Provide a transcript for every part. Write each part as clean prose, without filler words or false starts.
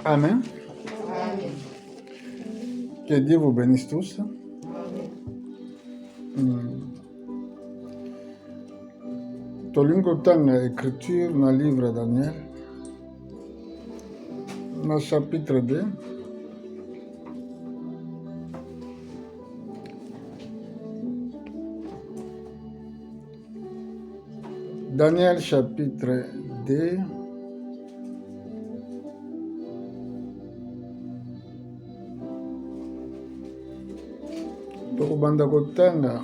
Amen. Que Dieu vous bénisse tous. Tolingo tanga écriture dans le livre de Daniel, dans le chapitre 2. Daniel chapitre 2. Tokobanda kotanga.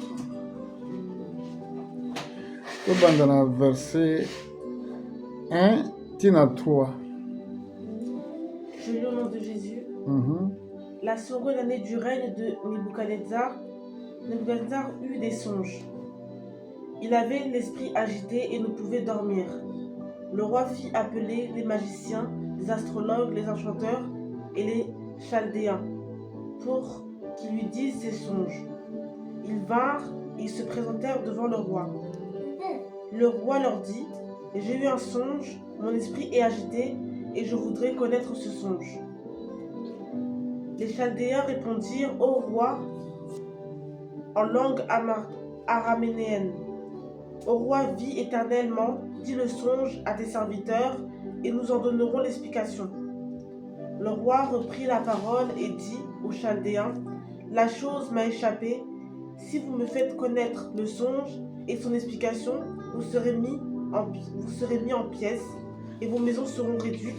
Tokobanda na verset 1 tina 3. Je lis au nom de Jésus. La seconde année du règne de Nebuchadnezzar, Nebuchadnezzar eut des songes. Il avait l'esprit agité et ne pouvait dormir. Le roi fit appeler les magiciens, les astrologues, les enchanteurs et les chaldéens pour qu'ils lui disent ses songes. Ils vinrent et ils se présentèrent devant le roi. Le roi leur dit: j'ai eu un songe, mon esprit est agité et je voudrais connaître ce songe. Les Chaldéens répondirent au roi en langue araméenne: Au roi, vis éternellement, dis le songe à tes serviteurs et nous en donnerons l'explication. Le roi reprit la parole et dit aux Chaldéens: la chose m'a échappé. Si vous me faites connaître le songe et son explication, vous serez mis en pièces et vos maisons seront réduites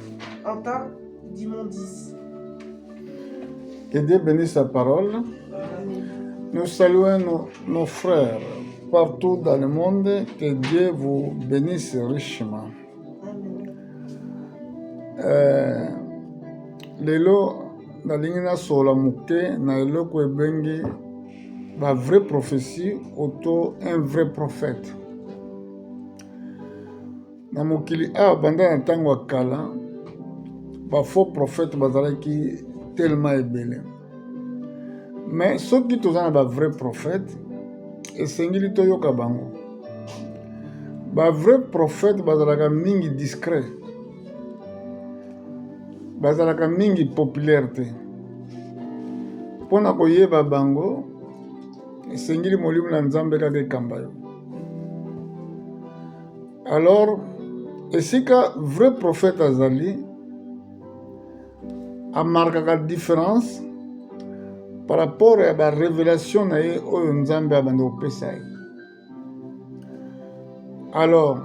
en tas d'immondices. Que Dieu bénisse sa parole. Amen. Nous saluons nos frères partout dans le monde. Que Dieu vous bénisse richement. Amen. Lelo nalingi nasola moke na eloko ebengi ba vraie prophétie auto un vrai prophète. Na mokili awa banda na ntango ya kala ba faux prophète bazalaki tellement ebele. Mais soki toza na ba vrai prophète esengeli toyoka bango. Ba vrai prophète bazalaka mingi discret, bazalaka mingi popularité. Mpona koyeba bango esengeli molimo na Nzambe kaka ekamba yo. Alors esika vrai prophète azali amarkaka différence par rapport à la révélation na ye oyo Nzambe abandi kopesa ye. Alors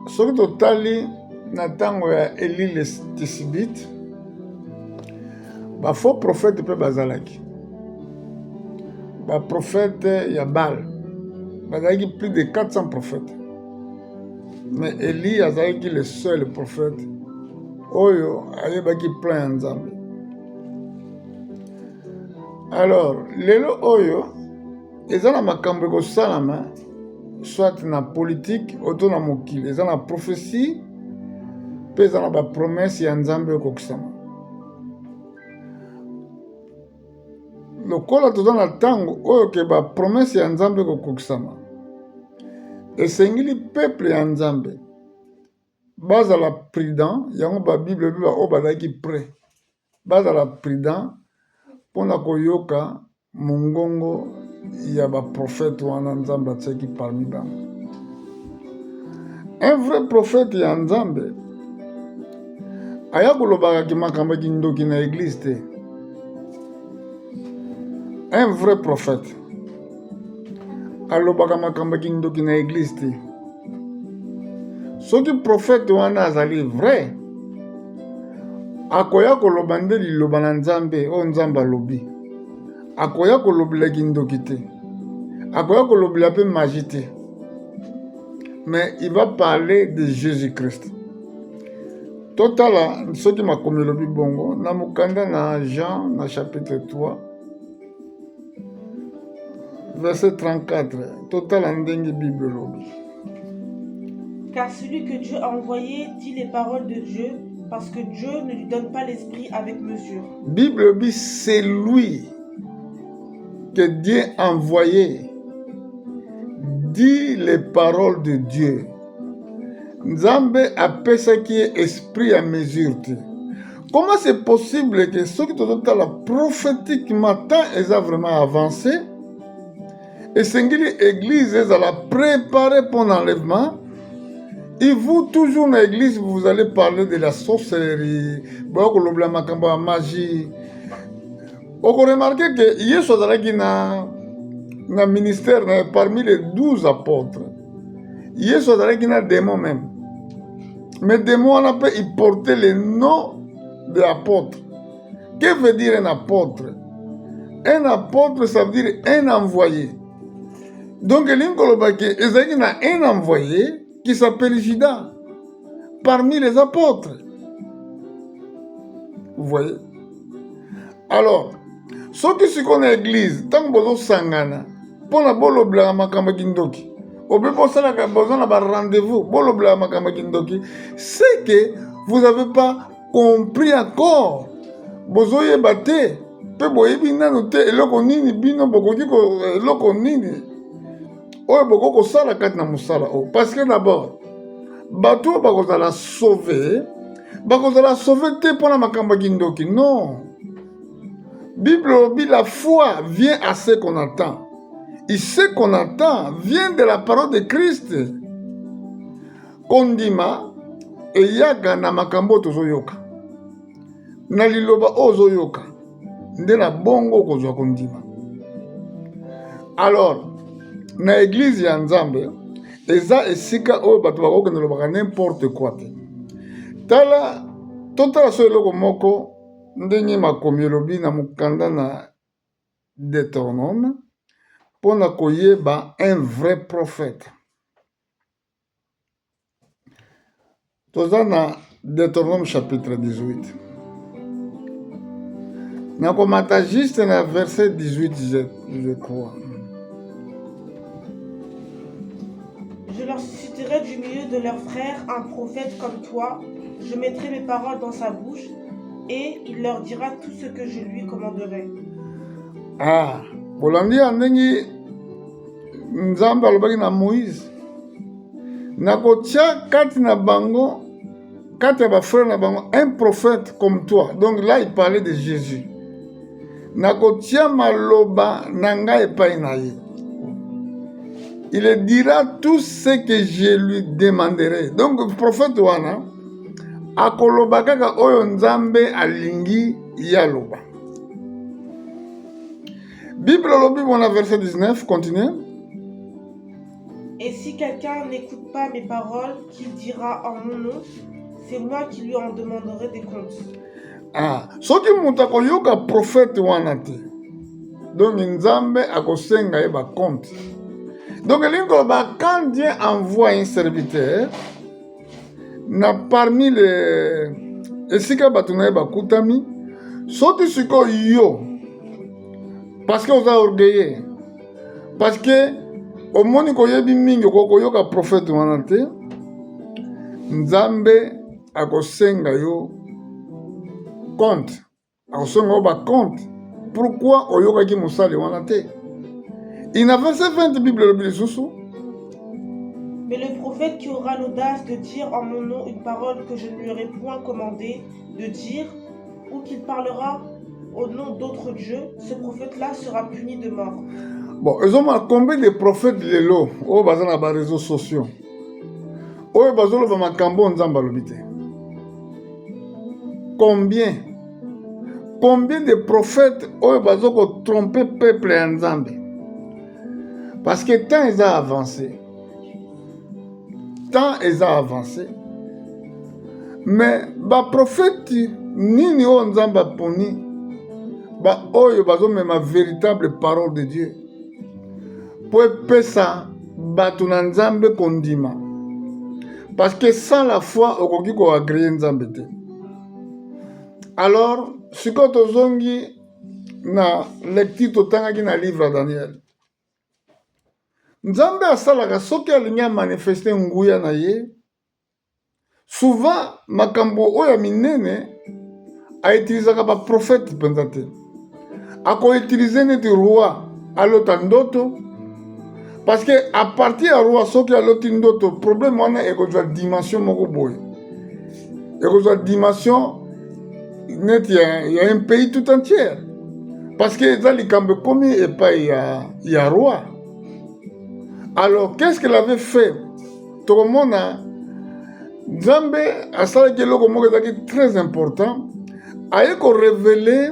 soki totali na ntango ya Eli le Tishibite, ba faux prophète mpe bazalaki. Ba prophète ya Baal bazalaki plus de 400 prophètes. Mais Eli azalaki le seul prophète oyo ayebaki plan ya Nzambe. Alors lelo oyo eza na makambo ekosalama soit na politique oto na mokili, eza na prophétie mpe eza na bapromese ya Nzambe ekokisama. Lokola toza na ntango oyo ke bapromese ya Nzambe ekokokisama, esengeli peuple ya Nzambe bazala prudent. Yango babible ebi oyo bazalaki prêt bazala prudent mpona koyoka mongongo ya baprofete wana Nzambe atiaki parmi bango. Un vrai prophète ya Nzambe aya kolobaka makambo kindoki na église te. Un vrai prophète alobaka makambo kindoki na église te. Soki prophète wana azali vrai, akoya koloba nde liloba na Nzambe oyo Nzambe alobi. Akoya kolobela kindoki te, akoya kolobela mpe magie te. Mais il va parler de Jésus-Christ. Totala soki makomi elobi bongo na mokanda na Jean na chapitre 3 verset 34. Totala ndenge Bible elobi. Car celui que Dieu a envoyé dit les paroles de Dieu, parce que Dieu ne lui donne pas l'esprit avec mesure. Bible dit c'est lui que Dieu a envoyé dit les paroles de Dieu. Nzambe apesaki esprit à mesure te. Comment c'est possible que ceux qui ont la prophétiquement tant ils ont vraiment avancé et c'est l'église ils la préparer pour l'enlèvement et vous toujours dans l'église vous allez parler de la sorcellerie, de la magie. On remarque que Yesu azalaki na ministère parmi les 12 apôtres. Yesu azalaki na démon même. Mais démon on peut y porter le nom de l'apôtre. Que veut dire un apôtre? Un apôtre, ça veut dire un envoyé. Donc, il y a un envoyé qui s'appelle Judas, parmi les apôtres. Vous voyez? Alors, ceux qui se connaissent l'église, tant que vous sangana, pour la bolo bla makamba kindoki, au peu pour ça la besoin d'un rendez-vous, bolo bla makamba kindoki, c'est que vous n'avez pas compris encore. Bozoye bate, pe boye bina note, eloko nini bino bokoki ko eloko nini. Oye boko ko sala kat na musala o. Parce que d'abord, bato bakozala sauver te pour la makamba kindoki. Non. Bible dit la foi vient à ce qu'on attend. Et ce qu'on attend vient de la parole de Christ. Kondima et yaga na makambo tozoyoka. Na liloba ozoyoka. Nde na bongo kozwa kondima. Alors, na église ya Nzambe, eza esika oyo bato bakokende lobaka n'importe quoi te. Tala, totala so eloko moko ndenge makomi elobi na mokanda na Deutéronome mpona koyeba un vrai prophète. Toza na Deutéronome chapitre 18. Nakomata juste na verset 18, je crois. Je leur susciterai du milieu de leurs frères un prophète comme toi. Je mettrai mes paroles dans sa bouche et il leur dira tout ce que je lui commanderai. Ah, bolandi andenge Nzambe alobaki na Moïse. Nakotia kati na bango, kati ya bafrère na bango, un prophète comme toi. Donc là, il parlait de Jésus. Nakotia maloba nanga epai na ye. Il dira tout ce que je lui demanderai. Donc, le prophète wana akoloba kaka oyo Nzambe alingi yaloba. Bible lobi bon verset 19, continue. Et si quelqu'un n'écoute pas mes paroles, qu'il dira en mon nom, c'est moi qui lui en demanderai des comptes. Ah, soki mutu akoyoka prophète wana te. Donc Nzambe akosenga ye ba compte. Donc, quand Dieu envoie un serviteur, parmi les esika batunaye bakutami, soki siko yo, parce que vous avez orgueillé, parce que au moni koyebi mingi koyoka prophète wana te, Nzambe akosenga yo compte, akosenga yo ba compte. Pourquoi oyoka ki musali wana te? Il n'a verset 20 Bible le Bilisoussou. Mais le prophète qui aura l'audace de dire en mon nom une parole que je ne lui aurais point commandé de dire, ou qu'il parlera au nom d'autres dieux, ce prophète-là sera puni de mort. Bon, ils ont combien de prophètes lelo au bazar na ba réseaux sociaux. Oyo bazolo ba makambo Nzamba lobite. Combien de prophètes oyo bazoko tromper peuple ya Nzambe? Parce que tant ils ont avancé, mais ba prophète nini o Nzamba poni, ba oyo bazo même véritable parole de Dieu. Pour pesa batu na Nzambe kondima. Parce que sans la foi okoki ko agréer Nzambe te. Alors, siko tozongi na lecture totangaki na livre Daniel. Nzambe asalaka soki alingi manifester nguya na ye. Souvent makambo oyo minene autilisaka ba prophète penza te. Ako utiliser neti roi alota ndoto. Parce que à partir ya roi soki aloti ndoto problème wana ekozwa dimension moko boye. Ekozwa dimension il y a un pays tout entier. Parce que dans les camps commis, il y a roi. Alors, qu'est-ce qu'elle avait fait? Tout le monde a Nzambe a ça qui est très important. A révélé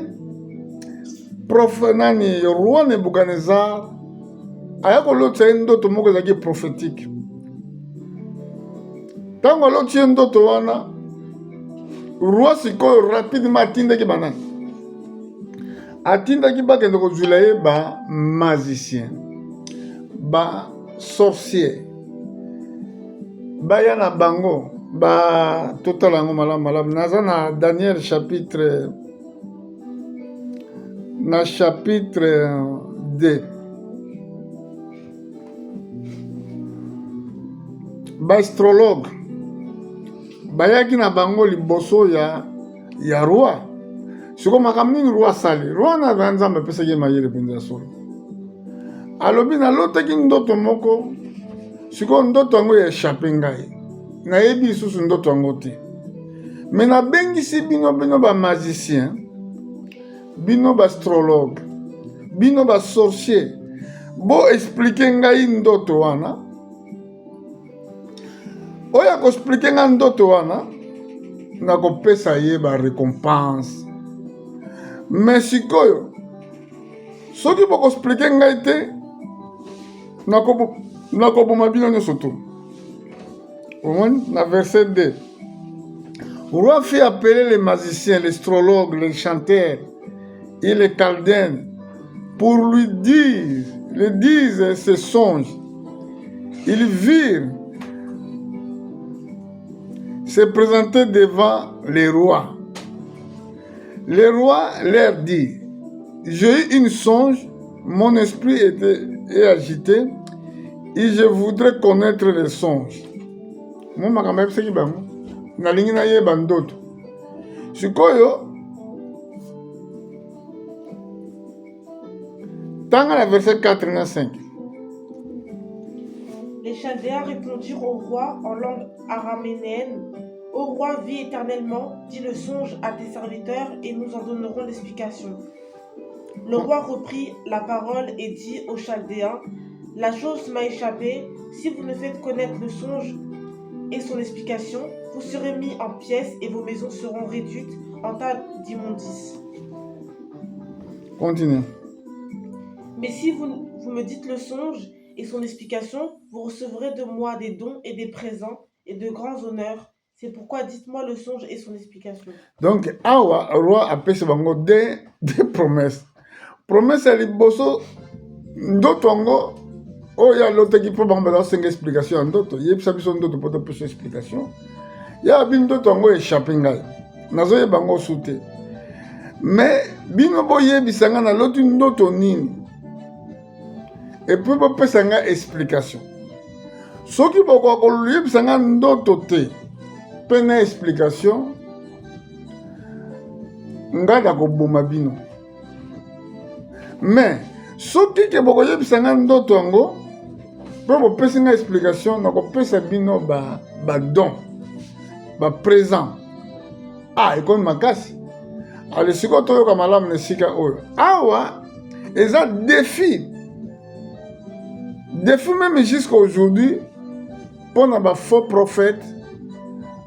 profanani roi Nebuchadnezzar. A l'autre prophétique. Tant que l'autre ndoto wana roi siko rapidement atindaki banani. Atindaki bakende kozwila ye ba magicien, ba sorcier, baya na bango, ba totala yango malamu malamu. Naza na Daniel chapitre 2. Ba astrologue bayaki na bango liboso ya roi. Siko makambo nini roi asali? Roi na Nzambe apesaki mayele mpenza ya solo. Alobi nalotaki ndoto moko, siko ndoto yango ya échappe ngai. Nayebi lisusu ndoto yango te. Me nabengisi bino ba magicien, bino ba astrologue, bino ba sorcier, bo explique ngai ndoto wana. Oya ko explique ngai ndoto wana, nakopesa ye ba récompense. Mais sikoyo soki boko explique ngai te nakoboma bino nyonso tu. Na verset 2, roi fit appeler les magiciens, les astrologues, les chanteurs et les chaldéens pour lui dire ses songes. Ils virent se présenter devant les rois. Le roi leur dit, j'ai eu une songe, mon esprit est agité et je voudrais connaître les songes. Moi, makambo yebisaki bango, nalingi nayeba ndoto. Sikoyo, tanga la verset 4 na 5. Les Chaldéens répondirent au roi en langue araméenne. Ô roi, vis éternellement, dis le songe à tes serviteurs et nous en donnerons l'explication. Le roi reprit la parole et dit aux Chaldéens, la chose m'a échappé, si vous ne faites connaître le songe et son explication, vous serez mis en pièces et vos maisons seront réduites en tas d'immondices. Continue. Mais si vous me dites le songe et son explication, vous recevrez de moi des dons et des présents et de grands honneurs. C'est pourquoi dites-moi le songe et son explication. Donc, awa, roi apesi bango des promesses. Promesse ya liboso, ndoto yango, oya lotaki po bango baza senga explication ya ndoto. Yebisa biso ndoto po topesa explication. Ya bi ndoto yango échappe ngai. Nazoyeba bango sute. Mais bino boyebisa nga na loti ndoto nini. Et puis bopesa nga explication. Soki boko koyebisa nga ndoto te. Pena explication ngada koboma bino. Mais soki ke bokoyebisa nga ndoto yango mpo bopesi nga explication nakopesa bino ba don ba présent ekomi makasi. Ale sikoyo toyoka malamu na esika oyo awa eza défi même jusqu'à aujourd'hui mpona ba faux prophète,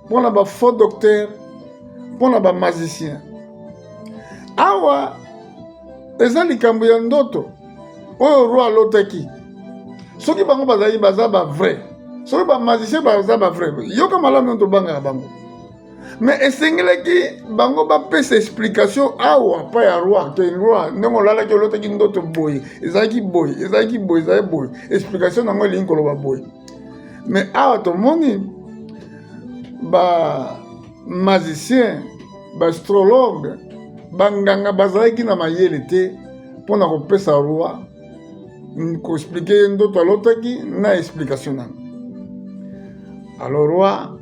mpona ba faux docteur, mpona ba magicien. Awa eza likambo ya ndoto oyo roi alotaki. Soki bango bazali baza ba vrai, soki ba magicien baza ba vrai, yoka malamu nto banga bango. Mais esengelaki bango bapesa explication awa pa ya roi ke roi ndenge olalaki olotaki ndoto boye ezalaki boye ezalaki boye explication nango elingi koloba boye. Mais awa tomoni ba magicien, ba astrologue, banganga bazalaki na mayele te mpona kopesa roi koexplike ndoto alotaki na explication nango. Alors roi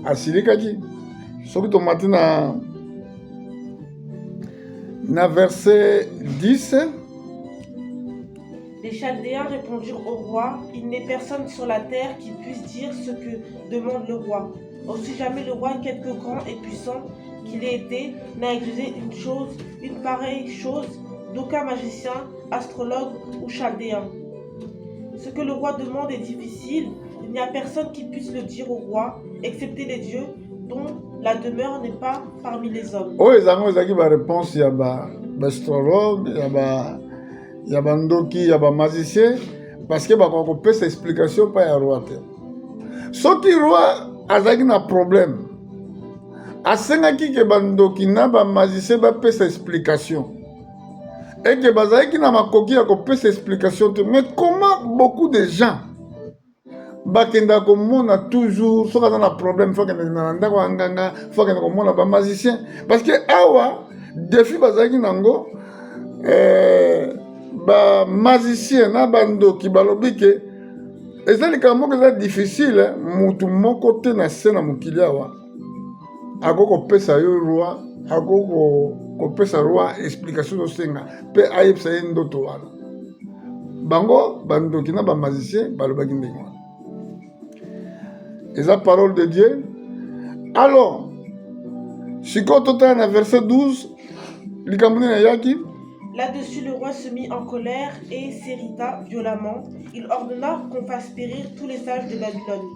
asilikaki. Soki tomati na verset 10. Les Chaldéens répondirent au roi, il n'est personne sur la terre qui puisse dire ce que demande le roi. Aussi jamais le roi, quelque grand et puissant, qu'il ait été n'a exigé une pareille chose d'aucun magicien, astrologue ou chaldéen. Ce que le roi demande est difficile, il n'y a personne qui puisse le dire au roi, excepté les dieux, dont la demeure n'est pas parmi les hommes. Oh, ils ont une réponse, il y a des astrologues, il y a des ndoki, il y a des magiciens, parce que on peut cette explication pas à roi. Ce qui roi a un problème. A sengaki ke bandoki na ba magicien ba peut cette explication. Et que bazaki na makoki ya ko peut cette explication. Mais comment beaucoup de gens bakenda komona toujours soka na problème faut que na ndako nganga faut que komona ba magicien parce que awa défi bazaki nango ba magicien na bandoki balobi ke ezali kamo que c'est difficile mutu moko te na sena mokili awa akoko pesa yo roi akoko pesa roi explication osenga pe ayebisa ye ndoto wana bango bandoki na ba magicien balobaki ndenge wana. Et la parole de Dieu. Alors, si quand on est verset 12, là-dessus, le roi se mit en colère et s'irrita violemment. Il ordonna qu'on fasse périr tous les sages de Babylone.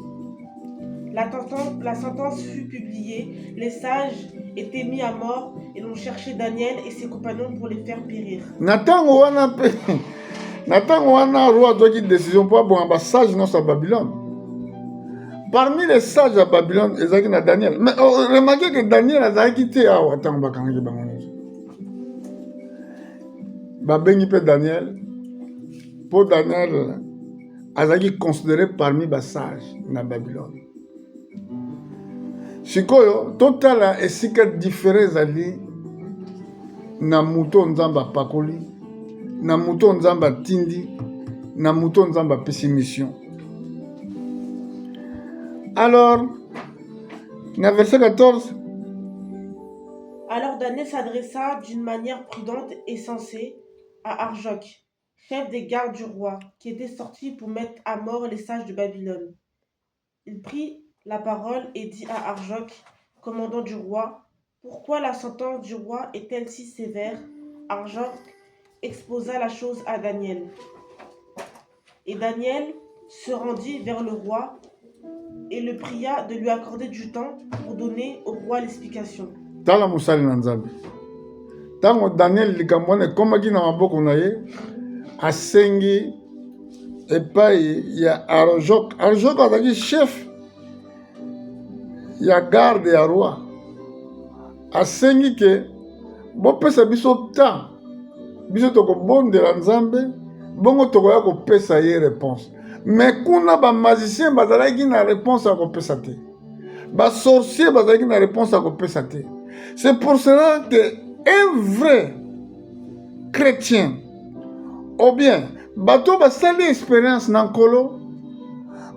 La sentence fut publiée, les sages étaient mis à mort et l'on cherchait Daniel et ses compagnons pour les faire périr. Nathan wana roi doit une décision pour avoir un sage dans sa Babylone. Parmi les sages à Babylone, il y a Daniel. Mais remarquez que Daniel a quitté à Ouattang Bakangi Bangonos. Babengi pe Daniel. Pour Daniel, il est considéré parmi les sages dans Babylone. Sikoyo, total est si que différents alliés na muto nzamba pakoli, na muto nzamba tindi, na muto nzamba pessimission. Alors, dans verset 14. Alors Daniel s'adressa d'une manière prudente et sensée à Arjoc, chef des gardes du roi, qui était sorti pour mettre à mort les sages de Babylone. Il prit la parole et dit à Arjoc, commandant du roi, pourquoi la sentence du roi est-elle si sévère? Arjoc exposa la chose à Daniel. Et Daniel se rendit vers le roi et le pria de lui accorder du temps pour donner au roi l'explication. Tala musali na Nzambe. Tango Daniel likamone komaki na maboko na ye asengi epai ya Arjoc. Arjoc azalaki chef ya garde ya roi. Asengi ke bopesa biso temps biso tokobondela Nzambe bongo tokoya kopesa ye réponse. Mais kuna ba magicien bazalaki na réponse à kopesa te. Ba sorcier bazalaki na réponse à kopesa te. C'est pour cela que un vrai chrétien ou bien bato basali expérience na nkolo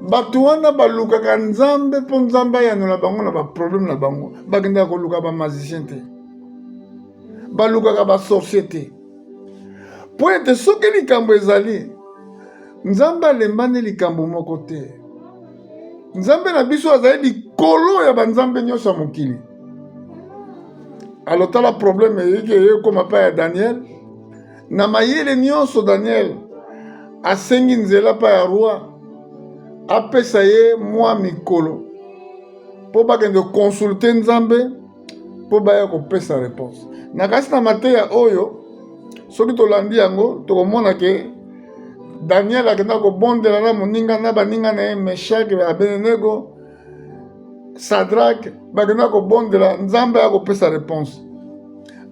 bato wana balukaka Nzambe mpo Nzambe ayanola bango na ba problème na bango bakendaka koluka ba magicien te balukaka ba sorcier te po ete soki likambo ezali Nzambe alembani likambo moko te. Nzambe na biso azali likolo ya banzambe nyonso ya mokili. Alors tala problème eyeke ekoma pa ya Daniel. Na mayele nyonso Daniel asengi nzela pa ya roi apesa ye mwa mikolo mpo bakende konsulte Nzambe mpo baya kopesa réponse. Na kasi na mateya oyo soki tolandi yango tokomona ke Daniel akenda kobondela na moninga na baninga na ye Meshak Abednego Sadrak bakenda kobondela Nzambe akopesa réponse.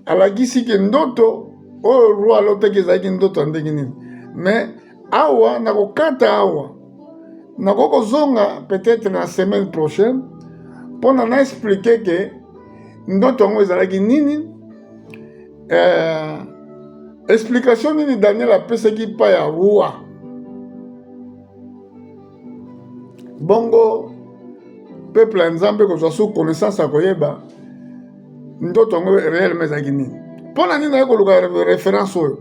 Alakisi ke ndoto oyo roi alotaki ezalaki ndoto ya ndenge nini. Mais awa nakokata awa nakokozonga peut-être na semaine prochaine mpona na expliquer ke ndoto yango ezalaki nini explication nini Daniel apesaki pa ya roi. Bongo peuple ya Nzambe kozwa su connaissance ya koyeba ndoto yango réellement ezalaki nini. Mpona nini naye koluka référence oyo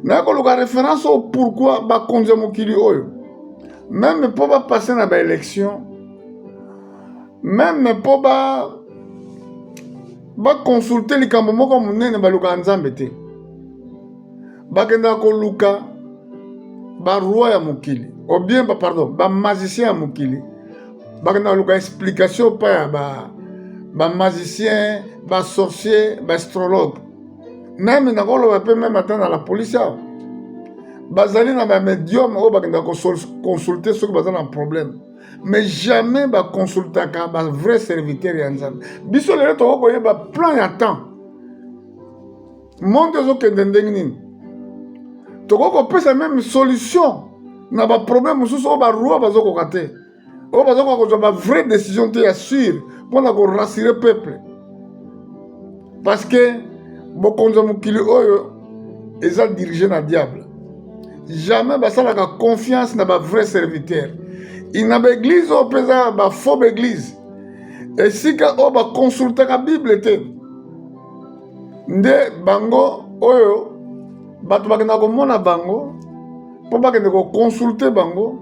naye koluka référence oyo pourquoi bakonzi ya mokili oyo même mpo bapase na baélection même mpo baconsulte likambo moko monene baluka nzambe te bakendaka koluka baroi ya mokili ou bien bamagicien ya mokili bakendaka koluka explication pa ya bamagicien basorcier baastrologue meme nakoloba mpe meme ata na la polisi awa bazali na bamédium oyo bakendaka koconsulte soki baza na problème mais jamais baconsultaka bavrai serviteur ya nzambe biso lelo tokokoyeba plan ya temps monde ezokende ndenge nini tokokopesa même solution na baproblème mosusu oyo baroi bazokoka te oyo bazokoka kozwa bavrai décision te ya sûr mpona korassure peuple parce que bokonzi ya mokili oyo eza dirige na diable jamais basalaka confiance na bavrai serviteur ina baeglize oyo mpe eza bafaux baeglize esika oyo bakonsultaka bible te nde bango oyo bato bakendaka komona bango mpo bakende koconsulte bango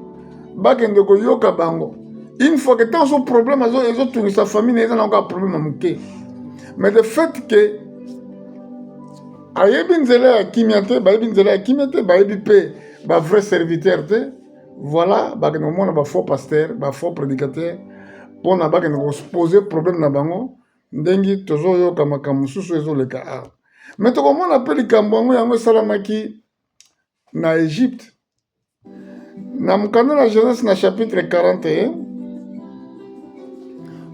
bakende koyoka bango une fois que tant so problème ezotungisa famille na eza na oka problème ya moke mais de fait que ayebi nzela ya kimia te bayebi nzela ya kimia te bayebi mpe bavrai serviteur te voilà bakende komona bafaux pasteur bafaux prédicateur mpona bakende kopose problème na bango ndenge tozoyoka makambo mosusu ezoleka awa me tokomona mpe likambo yango esalamaki na Égypte na mokanda na Genèse na chapitre 41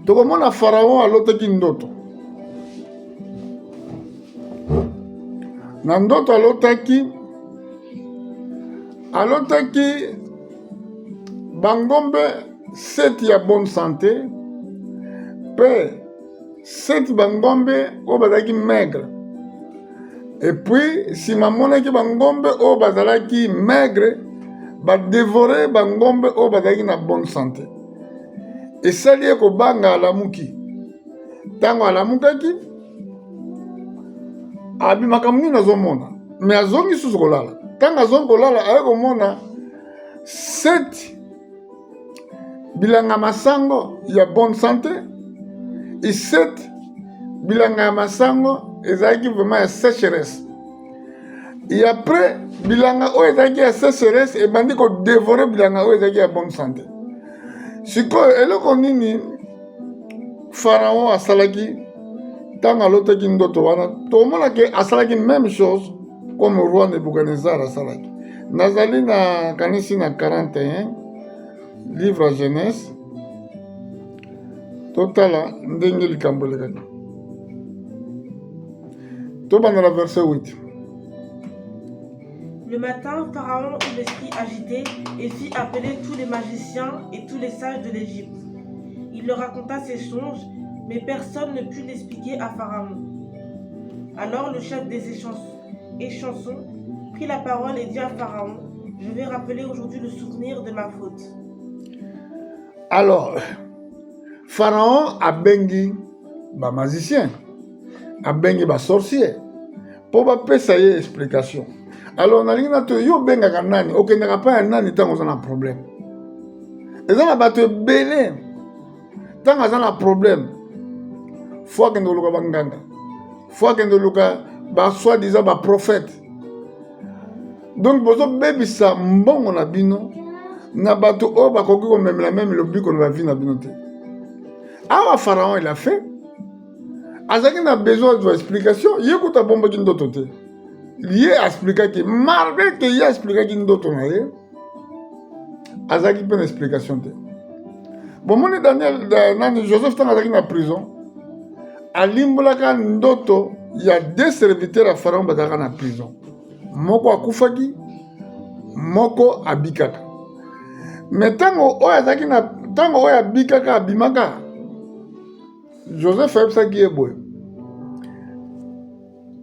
tokomona Pharaon alotaki ndoto na ndoto alotaki bangombe 7 ya bonne santé mpe 7 bangombe oyo bazalaki maigre et puis nsima amonaki bangombe oyo bazalaki maigre badévore bangombe oyo bazalaki na bonne santé esali ye kobanga alamuki ntango alamukaki abimaka nini azomona me azongi susu kolala ntango azongi kolala aye komona 7 bilanga masango ya bonne santé et 7 bilanga ya masango ezalaki vraiment ya sécheresse et après bilanga oyo ezalaki ya sécheresse ebandi kodévore bilanga oyo ezalaki ya bonne santé sikoyo eloko nini Pharaon asalaki ntango alotaki ndoto wana tomonaki asalaki même chose comme roi Nebuchadnezzar asalaki nazali na kanisi na 41 livre ya Genèse totala ndenge likambo elekaki tobanda na verset 8. Le matin, Pharaon eut l'esprit agité et fit appeler tous les magiciens et tous les sages de l'Égypte. Il leur raconta ses songes, mais personne ne put l'expliquer à Pharaon. Alors le chef des échansons prit la parole et dit à Pharaon, « Je vais rappeler aujourd'hui le souvenir de ma faute. » Alors, Pharaon a bengi ba magicien, a bengi ba sorcier, pour bapesa ye explication. Alors nalingi na to yo bengaka nani okendaka pa ya nani ntango oza na problème eza na bato ebele ntango aza na problème fo akende koluka banganga fo akende koluka basoi-disant baprophète donc bozobebisa mbongo na bino na bato oyo bakoki komemela meme lobiko na bavi na bino te awa Pharaon il a fait azalaki na besoin de explication ye kuta bombaki ndoto te ye explikaki malgré que ye explikaki ndoto na ye azalaki mpe na explication te bomoni Daniel nani Joseph ntango azalaki na prison alimbolaka ndoto ya 2 serviteurs ya Pharaon bazalaka na prison moko akufaki moko abikaka me ntango oyo azalaki na ntango oyo abikaka abimaka Joseph ayebisaki ye boye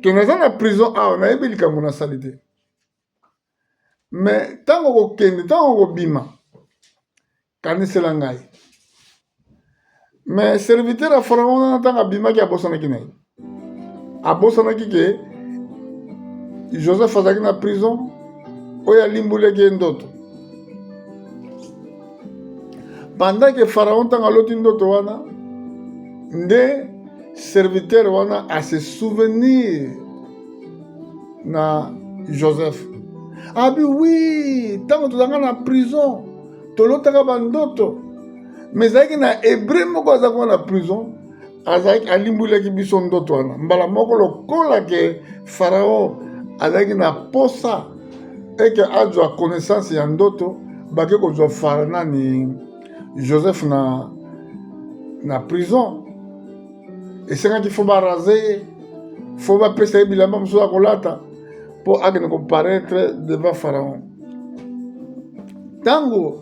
ke naza na prison awa nayebi likambo nasali te me ntango kokende ntango kobima kanisela ngai me serviteur ya Pharaon wana ntango abimaki abosanaki na ye abosanaki ke Joseph azalaki na prison oyo alimbulaki ye ndoto pendant ke Pharaon ntango aloti ndoto wana nde serviteur wana à se souvenir na Joseph. Abi oui, tango tozanga na prison, tolotaka bandoto. Mais zaki na hébreu moko azaka na prison, azaki alimbulaki biso ndoto wana. Mbala moko lokola ke Pharaon azaki na posa eke azwa connaissance ya ndoto, bake kozwa Pharaon ni Joseph na prison. Esengaki fo baraze, fo bapesa ye bilamba mosusu ya kolata mpo akende koparaître devant Pharaon. Tango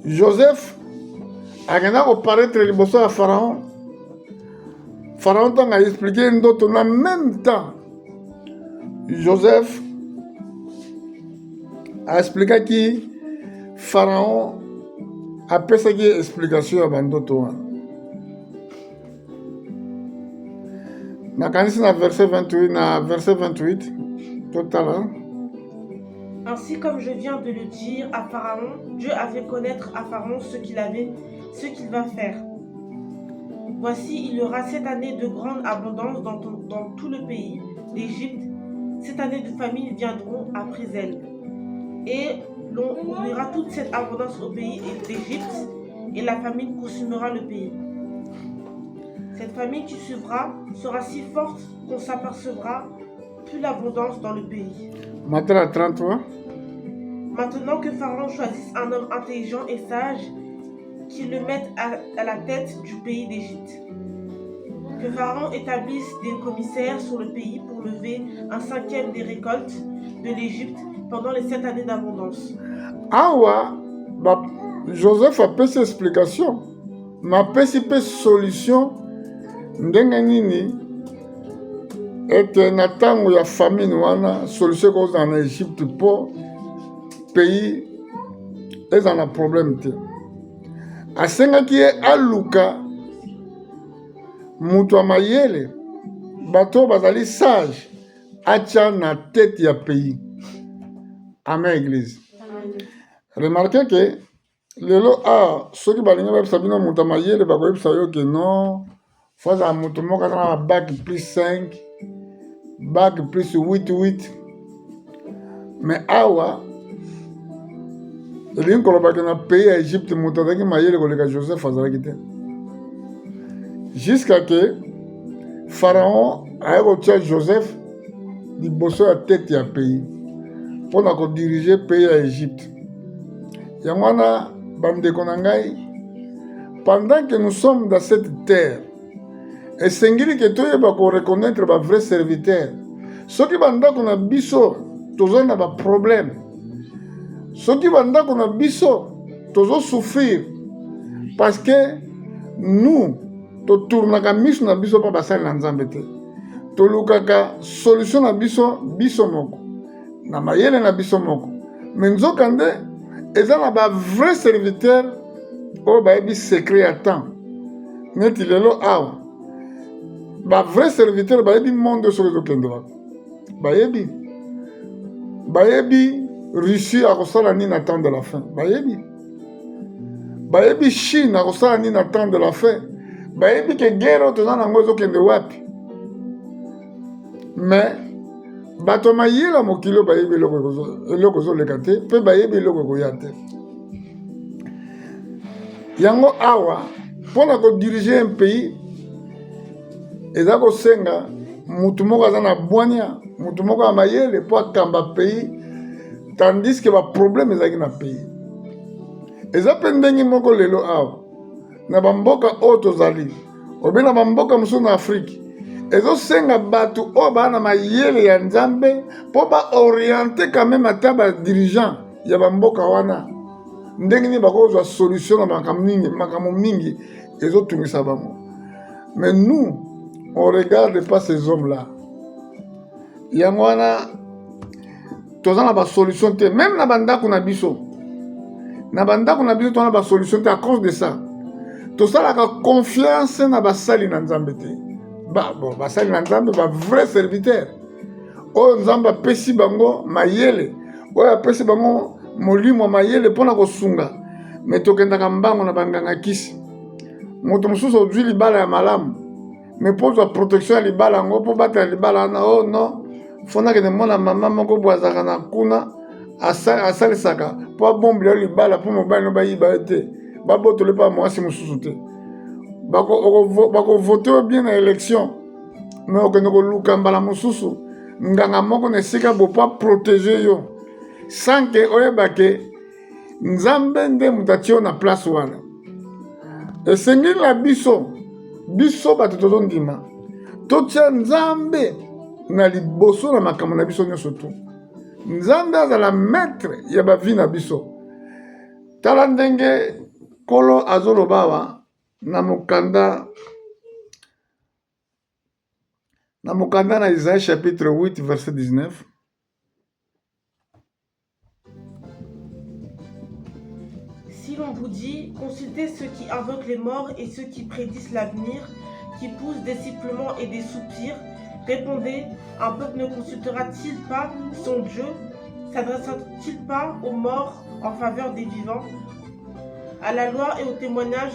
Joseph akenda koparaître liboso ya Pharaon, Pharaon ntango aexplike ndoto na même temps Joseph aexplikaki Pharaon apesaki explication ya bandoto wana. Nakanisi na verset 28 total. Ainsi comme je viens de le dire à Pharaon, Dieu a fait connaître à Pharaon ce qu'il va faire. Voici, il y aura 7 années de grande abondance dans tout le pays d'Égypte. 7 années de famine viendront après elles. Et l'on ouvrira toute cette abondance au pays d'Égypte, et la famine consumera le pays. Cette famine qui suivra sera si forte qu'on s'apercevra plus l'abondance dans le pays. Matthieu 33. Maintenant que Pharaon choisisse un homme intelligent et sage, qu'il le mette à la tête du pays d'Égypte. Que Pharaon établisse des commissaires sur le pays pour lever 1/5 des récoltes de l'Égypte pendant les 7 années d'abondance. Awa, Joseph a fait ses explications, mais a fait solution. Ndenge nini ete na ntango ya famine wana solution kozala na Égypte mpo pays eza na problème te. Asengaki ye aluka mutu ya mayele bato bazali sage atia na tete ya pays. Amen église. Remarquez que lelo soki balingi bayebisa bino mutu ya mayele bakoyebisa yo ke non faza mutu moko aza na bac plus 5 bac plus 8 mais awa elingi kolobaki na pays ya Égypte mutu azalaki mayele koleka Joseph azalaki te, jusqu'à que Pharaon aye kotia Joseph liboso ya tete ya pays mpona kodirige pays ya Égypte. Yango wana bandeko na ngai, pendant que nous sommes dans cette terre, esengeli ke toyeba koreconnaître ba vrai serviteur. Soki bandako na biso toza na ba problème, soki bandako na biso tozo souffrir parce que nous totournaka miso na biso mpo basali na Nzambe te, tolukaka solution na biso moko na mayele na biso moko, mais nzokande eza na ba vrai serviteur oyo bayebi secret ya temps. Neti lelo awa ba vrai serviteur bayebi monde soki ezokende wana, bayebi Russie akosala nini na temps de la fin, bayebi Chine akosala nini na temps de la fin, bayebi ke guerre oyo toza nango ezokende wapi. Mais bato mayela mokili bayebi eloko ezoleka te mpe bayebi eloko ekoya te. Yango awa mpona kodirige un pays eza kosenga mutu moko aza na bwania, mutu moko ya mayele mpo akamba pays, tandis ke baproblème ezalaki na pays. Eza mpe ndenge moko lelo awa na bamboka oyo tozali obe na bamboka mosusu na Afrique, ezosenga bato oyo baa na mayele ya Nzambe mpo baoriente quand même ata badirigant ya bamboka wana ndenge nini bakozwa solution na makambo mingi ezotungisa bango. Mais nous on regarde pas ces hommes-là. Yango wana toza na ba solution te, même na bandako na biso toza na ba solution te. À cause de ça tosalaka confiance na basali na Nzambe te. Basali na Nzambe ba vrai serviteur oyo Nzambe apesi bango mayele, oyo apesi bango molimo mayele mpona kosunga. Mais tokendaka mbango na banganga kisi, moto mosusu ozwi libala ya malamu mais pour la protection ya libala yango mpo batela libala na oh non fondaka mwana mama moko boye azalaka na kuna asalisaka mpo abombela libala mpo mobali no bayiba ye te babotole mpa mwasi mosusu te bakovote oyo bien na élection mais okende koluka mbala mosusu nganga moko na esika bo mpo aprotege yo sans ke oyeba ke nzambe nde moto atie yo na place wana esengeli na biso bato tozondima totia nzambe na liboso na makambo na biso nyonso tu nzambe azala maître ya bavi na biso tala ndenge nkolo azoloba awa na mokanda na Isaïe chapitre 8 verset 19. Si l'on vous dit, consultez ceux qui invoquent les morts et ceux qui prédisent l'avenir, qui poussent des sifflements et des soupirs, répondez, un peuple ne consultera-t-il pas son Dieu? S'adressera-t-il pas aux morts en faveur des vivants? À la loi et au témoignage,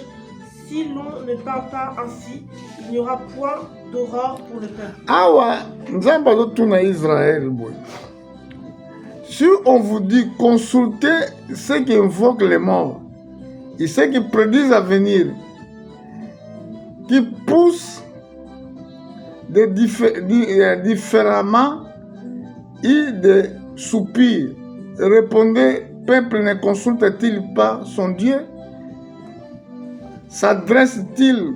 si l'on ne parle pas ainsi, il n'y aura point d'aurore pour le peuple. Awa, nzambe azotuna Israël boy. Si on vous dit consultez ceux qui invoquent les morts et ceux qui prédisent l'avenir, qui poussent différemment et des soupirs, répondez, peuple ne consulte-t-il pas son Dieu? S'adresse-t-il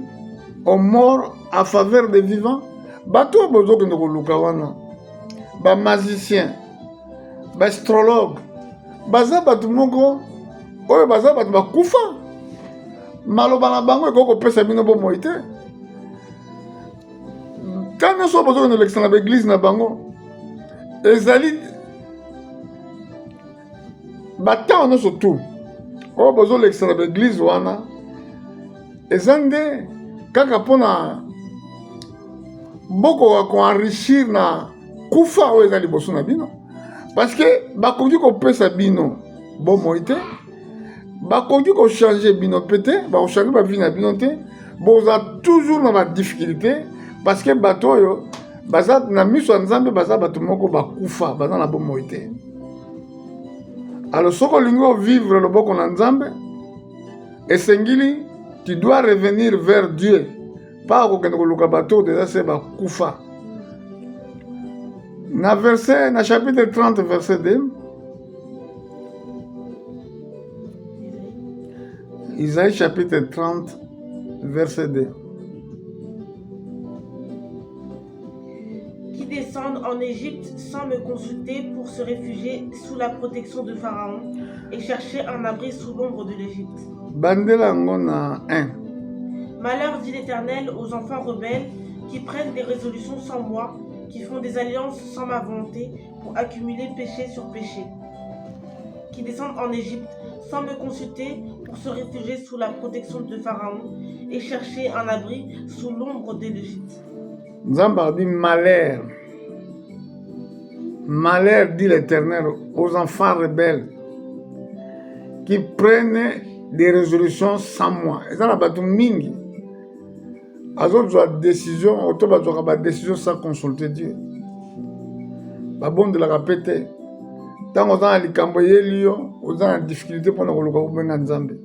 aux morts à faveur des vivants? Bato bozo kende koluka wana ba magicien ba astrologue baza bato moko oyo baza bato bakufa maloba na bango ekoko pesa bino bomoi te tant nyonso bozo kende kolekisa na baeglise na bango ezali batango nyonso tu oyo bozolekisa na baeglise wana eza nde kaka mpona bokoka koenrichir na kufa oyo eza liboso na bino parce que bakoki kopesa bino bomoi te bakoki kochange bino mpe te bakochange bavi na bino te boza toujours na badifficulté parce que bato oyo baza na miso ya nzambe baza bato moko bakufa baza na bomoi te alors soki olingi ovivre loboko na nzambe esengeli tu dois revenir vers Dieu pas kokende koluka bato deja se bakufa na verset na chapitre 30 verset 2 Isaïe chapitre 30 verset 2 Qui descendent en Égypte sans me consulter pour se réfugier sous la protection de Pharaon et chercher un abri sous l'ombre de l'Égypte. bandela yango na 1. Malheur, dit l'Éternel, aux enfants rebelles qui prennent des résolutions sans moi, qui font des alliances sans ma volonté pour accumuler péché sur péché, qui descendent en Égypte sans me consulter pour se réfugier sous la protection de Pharaon et chercher un abri sous l'ombre de l'Égypte. Nzamba dit malheur. Malheur, dit l'Éternel, aux enfants rebelles qui prennent des résolutions sans moi. Et ça, la mingi. Azozwa décision, auto bazwaka ba décision sans consulter Dieu. Babonde la répéter. Tant oza na likambo yeli yo, oza na difficulté pona koluka kubenga nzambe.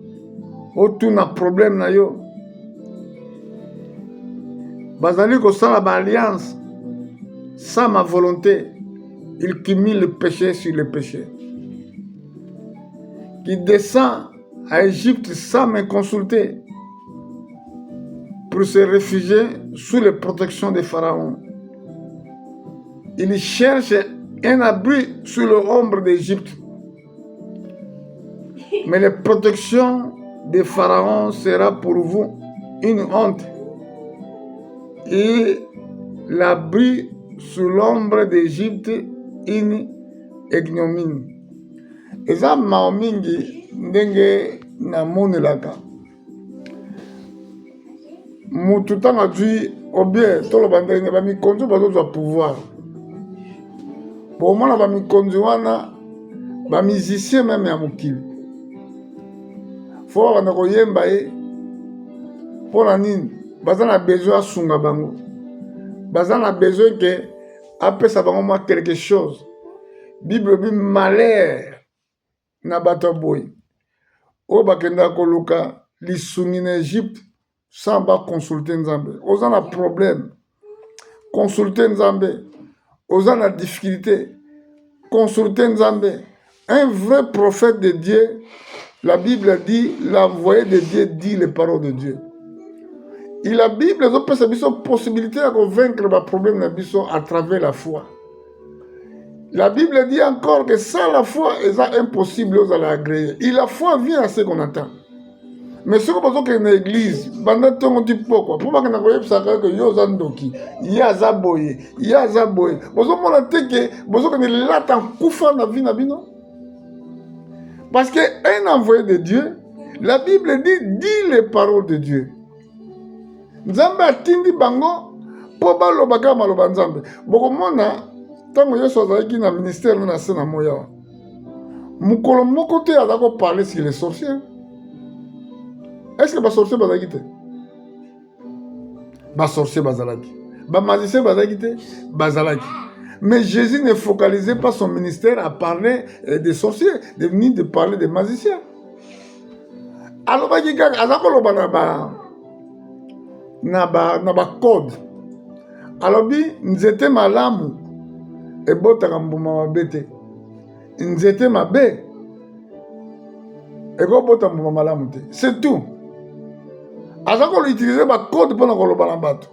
Otuna problème na yo. Bazali kosala ba alliance sans ma volonté. Il cumule le péché sur le péché. Qui descend à Égypte sans me consulter pour se réfugier sous les protections de Pharaon. Il cherche un abri sous l'ombre d'Égypte. Mais la protection de Pharaon sera pour vous une honte. Et l'abri sous l'ombre d'Égypte une ignominie. Eza maomingi ndenge namonelaka. Mutu tanga zwi obie toloba ndenge bamikonzi bazozwa pouvoir. Bomona bamikonzi wana bamusicien meme ya mokili. Fo banda koyemba ye mpona nini? baza na besoin asunga bango, baza na besoin que apesa bango mwa quelque chose. Bible bi malheur na bato boy oyo bakenda koluka lisungi na Egypte sans baconsulte Nzambe. Oza na problème, consulte Nzambe. Oza na difficulté, consulte Nzambe. Un vrai prophète de Dieu, la Bible dit, l'envoyé de Dieu dit les paroles de Dieu. Et la Bible a une possibilité de vaincre les problèmes à travers la foi. La Bible dit encore que sans la foi, c'est impossible de l'agréer. Et la foi vient à ce qu'on attend. Mais ce qu'on pense que l'église, pendant que on dit pourquoi, pour que nous voyons que yo zandoki, ya zaboye, ya zaboye. Vous avez que vous avez l'attend koufa na vie na bino. Parce que un envoyé de Dieu, la Bible dit les paroles de Dieu. Nzambe atindi bango po balobaka maloba Nzambe. Bokomona tango Yesu azalaki na ministère na se na moya. Mukolo moko te azako parler sur les sorciers. Est-ce que les sorciers bazalaki te? Les sorciers bazalaki. Les magiciens bazalaki te? Bazalaki. Mais Jésus ne focalisait pas son ministère à parler des sorciers, ni de parler des magiciens. Alors, il y a un code. Alors, nous étions malamu et botaka mbuma mabete. Nous étions mabé et botaka mbuma malamu te. C'est tout. Azako utiliser ba code pour nous bato.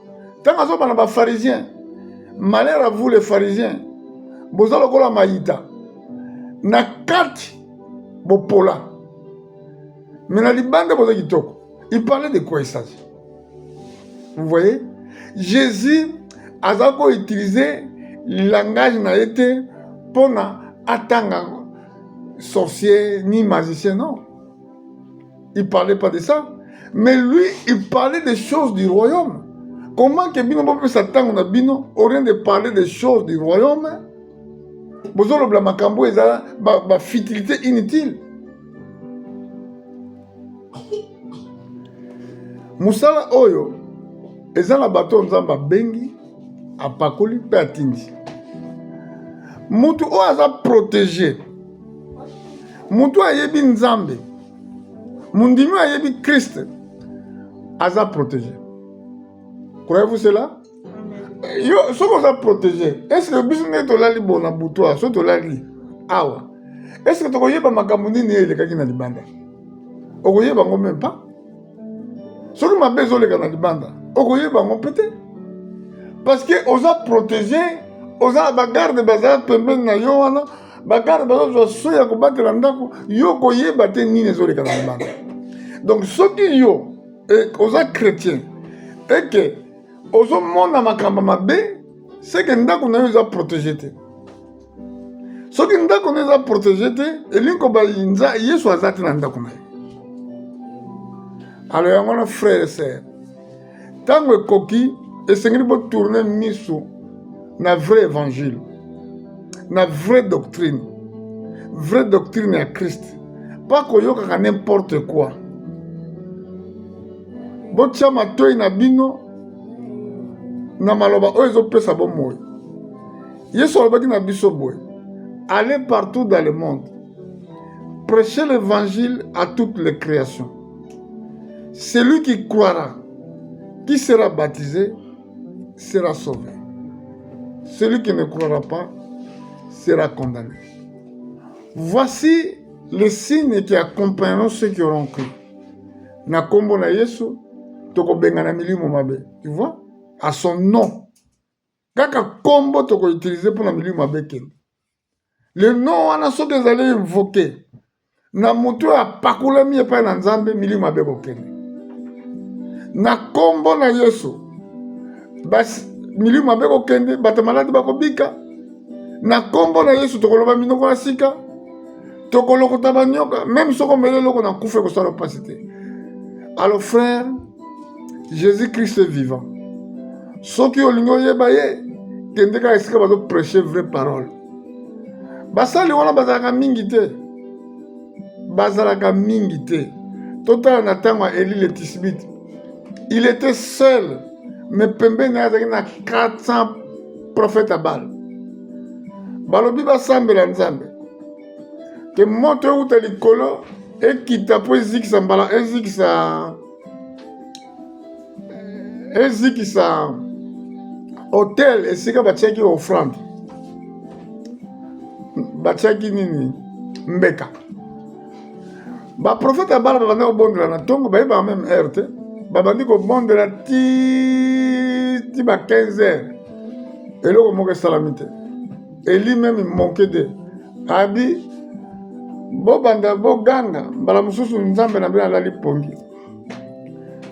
Tant que nous ba pharisiens, malheur à vous les pharisiens. Bozalo kola maïta. Na kati bopola. Mais na libande bozo kitoko. Il parlait de quoi il s'agit? Vous voyez? Jésus azako utiliser le langage na été pour na atanga sorcier ni magicien, non. Il parlait pas de ça. Mais lui, il parlait des choses du royaume. Comment que bino peut s'attendre na bino au rien de parler des choses du royaume? Bozolo bla makambo eza ba futilité inutile. Musala oyo eza na bato Nzamba bengi apakoli pe atindi. Mutu o aza protégé. Mutu ayebi Nzambe. Mundimi ayebi Christ. Aza protégé. Croyez-vous cela? Yo, ce qu'on a protégé, est-ce que le business de la libre na boutoir, soit de la li, awa. Est-ce que tu connais pas ma camouni ni le kaki na libanda? O connais pas même pas? Ce que m'a besoin le kaki na libanda, o connais pas peut-être? Parce que on a protégé, on a bagarre bazar pemben na yo wana, bagarre bazar zo soya ko battre la ndako, yo connais pas te ni les autres kaki na libanda. Donc ce qui yo, on a chrétien, et que ozo mona makamba mabe, c'est que ndako na yo eza protégé te. Soki ndako na eza protégé te, elinko ba inza Yesu azati na ndako na yo. Alors yango na frère et sœur, tango ekoki esengeli bo tourner miso na vrai évangile, na vraie doctrine ya Christ, pas koyoka n'importe quoi. Botia matoi na bino na maloba oyo ezopesa bomoi. Yesu alobaki na biso boye. Allez partout dans le monde. Prêchez l'évangile à toutes les créations. Celui qui croira, qui sera baptisé, sera sauvé. Celui qui ne croira pas sera condamné. Voici les signes qui accompagneront ceux qui auront cru. Na kombo na Yesu, toko bengana milimo mabe. Tu vois? À son nom. Kaka kombo toko utiliser pour la milimo mabe kende. Le nom wana soki ezali invoqué. Na mutu ya pakula mi epai na Nzambe milimo mabe kokende. Na kombo na Yesu. Basi milimo mabe kokende, bato maladi bakobika. Na kombo na Yesu tokoloba minoko na sika. Tokolokota banyoka, même soko mele loko na kufe ko sala pasité. Alors frère, Jésus-Christ est vivant. Ceux qui ont l'ignoré, kende ka esika bazo prêcher vraie parole. Basali wana bazalaka mingi te. Bazalaka mingi te. Totala na tango Eli le Tisbite. il était seul, mais pembeni azalaki na 400 prophètes à Baal. Balobi basambela Nzambe ke moto euta likolo ekita po ezikisa mbala ezikisa hotel esika batiaki offrande batiaki nini mbeka baprofete ya Bala babandi kobondela na ntongo bayebaka meme heure te babandi kobondela ti ba 15 heures eloko moko esalami te Eli meme moke te abi bobanda boganga mbala mosusu Nzambe na bino alali pongi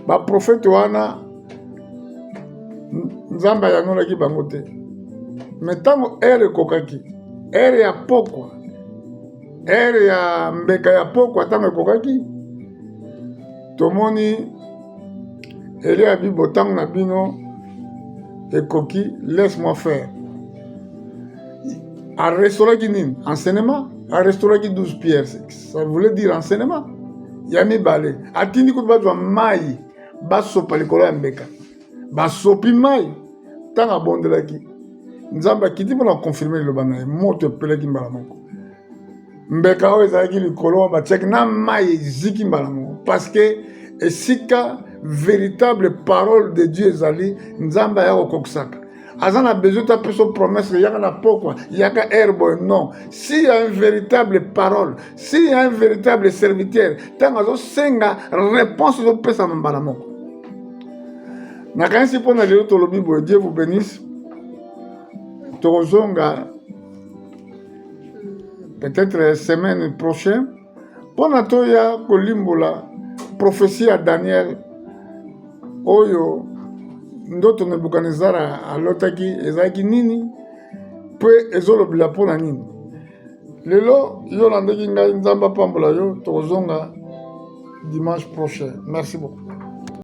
baprofete wana Nzambe ayanolaki bango te me ntango ere ekokaki ere ya pokwa ere ya mbeka ya pokwa ntango ekokaki tomoni Eli abi botango na bino ekoki laisse-moi faire arrestauraki nini enseignement arrestauraki 12 pierres ça voulait dire enseignement ya mibale atindi kutu bazwa mai basopa likolo ya mbeka basopi mai ntango abondelaki Nzambe akiti mpona konfirme liloba na ye moto epelaki mbala moko mbeka oyo ezalaki likolo batiaki na mai eziki mbala moko parce que esika véritable parole de Dieu ezali Nzambe aya kokokisaka aza na besoin ta peso promesse yaka na pokwa yaka herbe non s'il y a une véritable parole s'il y a un véritable serviteur ntango azosenga réponse ezopesa mbala moko nakanisi mpona lelo tolobi boye Dieu vous bénisse tokozonga peut-être semaine prochaine mpona toya kolimbola prophétie ya Daniel oyo ndoto Nebukadnezar alotaki ezalaki nini mpe ezolobela mpona nini lelo yo landaki ngai Nzambe apambola yo tokozonga dimanche prochain merci beaucoup.